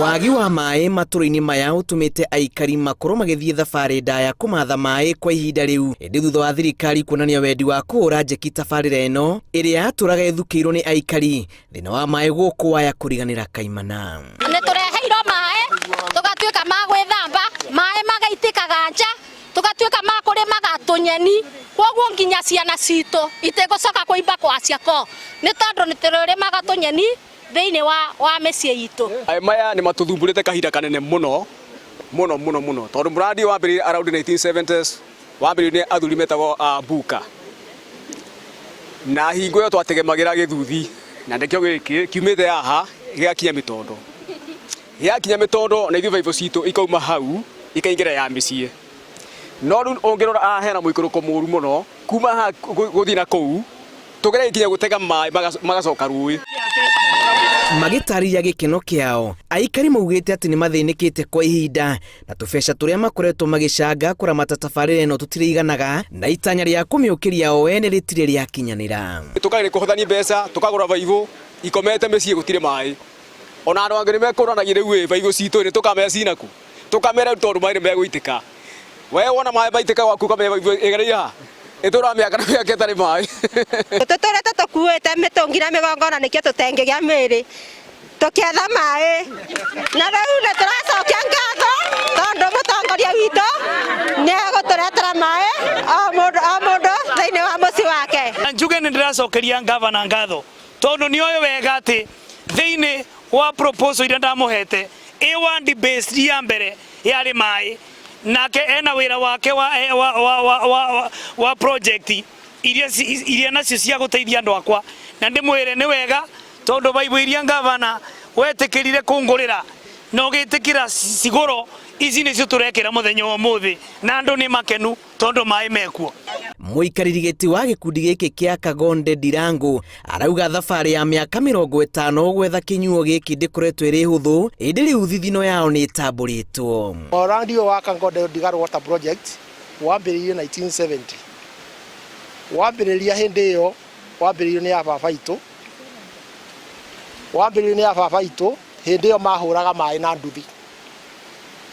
Wagi wa maĩ matũra-inĩ maya ũtũmĩte aikari makorwo magĩthiĩ thabarĩ ndaya kũmatha maĩ kwa ihinda rĩu, ĩndĩ thutha wa thirikari kuonania wendi wa kũhũra njeki tabarĩra ĩno ĩrĩa yatũraga ĩthukĩirwo nĩ aikari thĩna wa maĩ gũkũ waya kũriganĩra kaimana. Nĩtũreheirwo maĩ tũgatuĩka ma gwĩthamba, maĩ magaitĩkaga nja, tũgatuĩka ma kũrĩmaga tũnyeni, koguo nginya ciana citũ itegũcoka kũimba kwa ciako nĩ tondũ nĩtũrĩmaga tũnyeni thĩinĩ wa mĩciĩ itũ. Maya nĩ matũthumbũrĩte kahinda kanene mũno tondũ muradi wambĩrĩirie around 1970s wambĩrĩirio nĩ athuri metagwo Buka, na hingo ĩyo twategemagĩra gĩthuthi na ndĩkĩo gĩkĩ kiumĩte haha gĩgakinya mĩtondo na ithuĩ baibũ citũ ikauma hau ikaingĩra ya mĩciĩ. No rĩu ũngĩrora hena mũikũrũko mũru mũno kuma haha gũthiĩ na kũu tũgereire nginya gũtega maĩ magacoka rũĩ. Magĩtarĩria gĩkeno kĩao, aikari maugĩte atĩ nĩ mathĩnĩkĩte kwa ihinda na tũbeca tũrĩa makoretwo magĩcanga kũramata tabarĩra ĩno tũtirĩiganaga na itanya rĩa kũmĩũkĩria o ene rĩtirĩ rĩakinyanĩra. Tũkageria kũhothania mbeca tũkagũra baibũ ikomete mĩciĩ gũtirĩ maĩ, ona andũ angĩ nĩmekũranagia rĩu baibũ citũ nĩ tũkamenya cinaku, tũkamera tondũ maĩ nĩmegũitĩka. We wona maĩ maitĩka gwaku ũkamenya baibũ ĩgereire haha ĩtũra mĩaka na mĩaka ĩtarĩ maĩ. Tũtũrĩte tũkuĩte mĩtũngi na mĩgongo na nĩkĩo tũtengĩgĩa mĩrĩ tũkĩetha maĩ, na rĩu nĩtũracokia ngatho tondũ mũtongoria witũ nĩegũtũretera maĩ o mũndũ thĩinĩ wa mũciĩ wake. Njuge nĩndĩracokeria ngavana ngatho tondũ nĩoĩ wega atĩ thĩinĩ wa proposal iria ndamũhete A1 based ya mbere yarĩ maĩ, nake ena wĩra wake wa project iria nacio cia gũteithia andũ akwa, na ndĩmwĩre nĩ wega tondũ baibũ iria ngavana wetĩkĩrire kũngũrĩra na ũgĩtĩkĩra cigũro ici nĩcio tũrekĩra mũthenya wa ũmũthĩ na andũ nĩ makenu tondũ maĩ mekuo. Mũikarĩri gĩtĩ wa gĩkundi gĩkĩ kĩa Kagonde Ndirangu arauga thabarĩ ya mĩaka 50 gwetha kĩnyuo gĩkĩ ndĩkoretwo ĩrĩ hũthũ, ĩndĩ rĩu thithino yao nĩ ĩtambũrĩtwo. Mũrandi wa Kagonde Ndirangu Water Project wambĩrĩirie 1970. Wambĩrĩria hĩndĩ ĩyo wambĩrĩirio nĩ baba itũ, hĩndĩ ĩyo mahũraga maĩ na nduthi.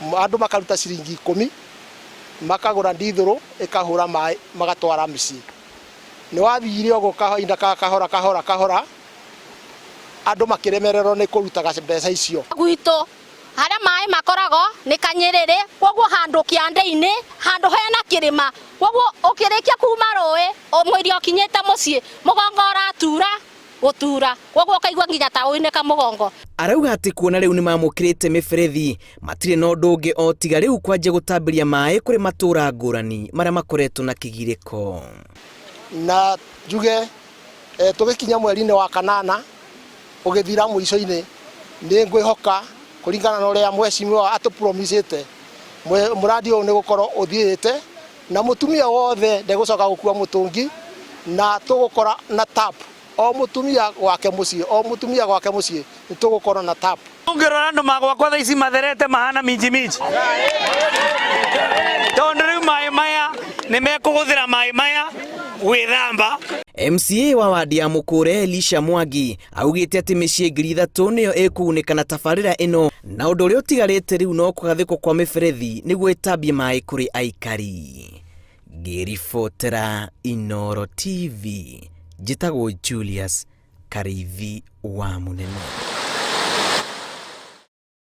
Andũ makaruta ciringi 10 makagũra ndithũrũ ĩkahũra maĩ magatwara mĩciĩ. Nĩ wathire ũguo kahinda kahora andũ makĩremererwo nĩ kũrutaga mbeca icio. Gwitũ harĩa maĩ makoragwo nĩ Kanyĩrĩrĩ, koguo handũ kĩande-inĩ, handũ hena kĩrĩma, koguo ũkĩrĩkia kuma rũĩ mũiria ũkinyĩte mũciĩ mũgongo ũratura gũtura, koguo ũkaigua nginya ta ũinĩka mũgongo. Arauga atĩ kuona rĩu nĩ mamũkĩrĩte mĩberethi matirĩ na ũndũ ũngĩ o tiga rĩu kwanjia gũtambĩria maĩ kũrĩ matũra ngũrani marĩa makoretwo na kĩgirĩko. Na njuge tũgĩkinya mweri-inĩ wa kanana ũgĩthira mũico-inĩ nĩ ngwĩhoka kũringana na ũrĩa mheshimiwa atũpromisĩte mũradi ũyũ nĩ gũkorwo ũthiĩte na mũtumia wothe ndegũcoka gũkua mũtũngi na tũgũkora na tap o mũtumia gwake mũciĩ nĩ tũgũkorwo na tap. Ũngĩrora andũ magwakwa thaa ici matherete mahana minji tondũ rĩu maĩ maya nĩ mekũhũthĩra maĩ maya gwĩthamba. MCA wa wadi ya Mũkũre Elisha Mwangi augĩte atĩ mĩciĩ 3000 nĩyo ĩkuunĩka na tabarĩra ĩno, na ũndũ ũrĩa ũtigarĩte rĩu no kũgathĩkwo kwa mĩberethi nĩguo ĩtambie maĩ kũrĩ aikari. Ngĩribotera Inooro TV, njĩtagwo Julius Karithi wa Mũnene.